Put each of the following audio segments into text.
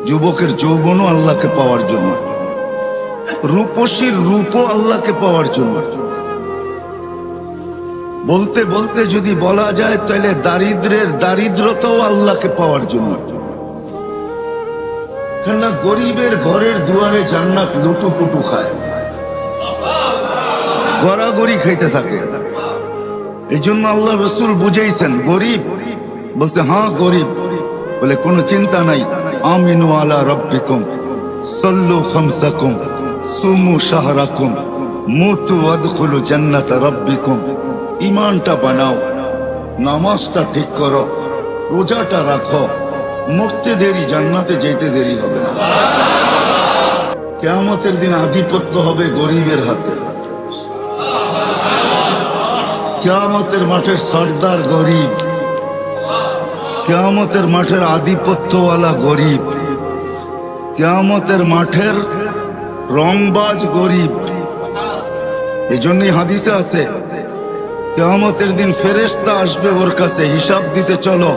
যুবকের যৌবনও আল্লাহকে পাওয়ার জন্য, রূপসীর রূপও আল্লাহকে পাওয়ার জন্য। বলতে বলতে যদি বলা যায় তাহলে দারিদ্রের দারিদ্রতাও আল্লাহকে পাওয়ার জন্য। কেননা গরিবের ঘরের দুয়ারে জান্নাত লুটুপুটু খায়, গড়াগড়ি খাইতে থাকে। এই জন্য আল্লাহ রসুল বুঝাইছেন গরিব, বলছে হ্যাঁ গরিব, বলে কোনো চিন্তা নাই, আমিনু আলা রব্বিকুম সল্লু খামসাকুম সুমু শাহরাকুম মুতু ওয়াদখুলু জান্নাত রব্বিকুম। ইমানটা বানাও, নামাজটা ঠিক করো, রোজাটা রাখো, মরতে দেরি, জান্নাতে যেতে দেরি হবে না। কিয়ামতের দিন আধিপত্য হবে গরিবের হাতে। কিয়ামতের মাঠের সর্দার গরিব, কিয়ামতের মাঠের আধিপত্যওয়ালা গরিব, কিয়ামতের মাঠের রংবাজ গরিব। এই জন্যই হাদিসে আছে কিয়ামতের দিন ফেরেশতা আসবে ওর কাছে হিসাব দিতে, চলো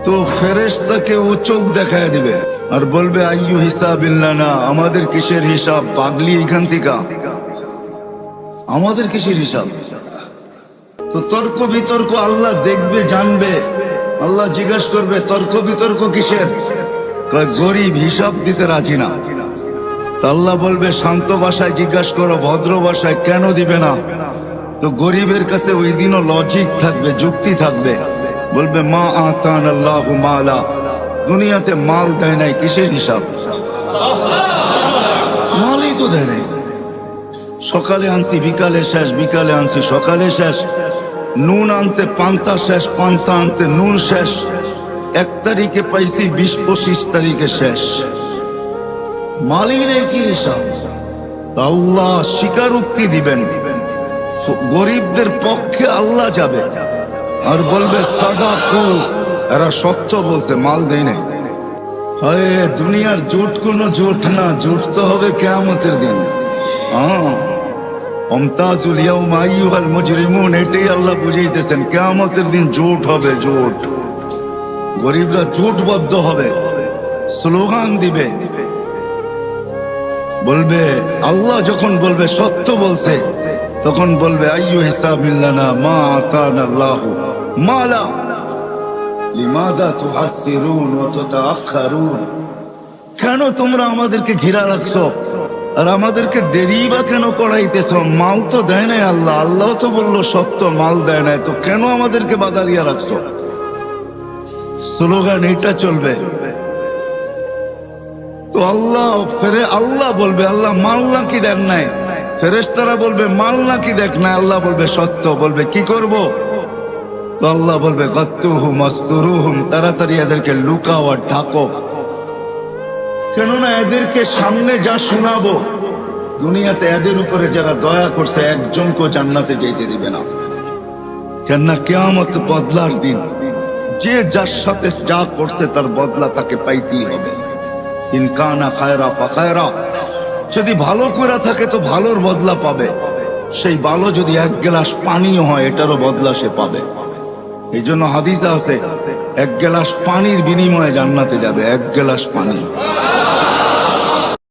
তো ফেরেশতাকে ও চোখ দেখায় দিবে আর বলবে আইয়ু হিসাবিল্লানা, আমাদের কিসের হিসাব, পাগলি এখান থেকে, আমাদের কিসের হিসাব। তো তর্ক বিতর্ক আল্লাহ দেখবে, জানবে। আল্লাহ জিজ্ঞাসা করবে তর্ক বিতর্ক কিসের? গরিব হিসাব দিতে রাজি না। আল্লাহ বলবে শান্ত ভাষায় জিজ্ঞাসা করো, ভদ্র ভাষায়, কেন দিবে না? তো গরিবের কাছে ওই দিনও লজিক থাকবে, যুক্তি থাকবে। বলবে মা আতান আল্লাহু মালা, দুনিয়াতে মাল দেয় নাই, কিসের হিসাব? মালই তো দেয় নাই। সকালে আনছি বিকালে শেষ, বিকালে আনছি সকালে শেষ। নুন আনতে পান্তা শেষ, পান্তা আনতে নুন শেষ। 1 তারিখে পাইছি, 20-25 তারিখে শেষ। মালই নেই, কি হিসাব? আল্লাহ স্বীকারোক্তি দিবেন, গরিবদের পক্ষে আল্লাহ যাবে আর বলবে সাদাকু, এরা সত্য বলছে, মাল দেয় নাই। হয় দুনিয়ার জোট কোনো জোট না, জোট তো হবে কিয়ামতের দিন। অমতাজুল ইয়াউমা আইয়ুহাল মুজরিমুন, এটাই আল্লাহ বুঝাইতেছেন, কিয়ামতের দিন জোট হবে, জোট। গরিবরা জোটবদ্ধ হবে, স্লোগান দিবে, বলবে আল্লাহ যখন বলবে সত্য বলছে, তখন বলবে আইয়ু হিসাবিল্লানা মা আতানাল্লাহু মালা লিমাযা তুহাসসিরুন ওয়া তাতাআখারুন। কেন তোমরা আমাদেরকে ঘিরা রাখছো আর আমাদেরকে দেরি বা কেন করাইতেছ? মাল তো দেয় নাই আল্লাহ, আল্লাহ তো বললো সত্য, মাল দেয় নাই, তো কেন আমাদেরকে বাধা দিয়া রাখছো? স্লোগান এটা চলবে। তো আল্লাহ বলবে আল্লাহ মাল নাকি দেন নাই? ফেরেশতারা বলবে মাল নাকি দেখ না? আল্লাহ বলবে সত্য। বলবে কি করব? তো আল্লাহ বলবে গাত্তুহুম মাসতুরুহুম, তাড়াতাড়ি এদেরকে লুকাও আর ঢাকো। কেননা এদেরকে সামনে যা শোনাবো, দুনিয়াতে এদের উপরে যারা দয়া করছে একজনকে জান্নাতে যেতে দিবে না। কেননা কিয়ামত বদলার দিন, যে যার সাথে যা করছে তার বদলা তাকে পাইতেই হবে। ইনকানা খায়রা ফাখায়রা, যদি ভালো করে থাকে তো ভালোর বদলা পাবে। সেই ভালো যদি 1 গ্লাস পানিও হয়, এটারও বদলা সে পাবে। এই জন্য হাদিসে আছে 1 গ্লাস পানির বিনিময়ে জান্নাতে যাবে, 1 গ্লাস পানি।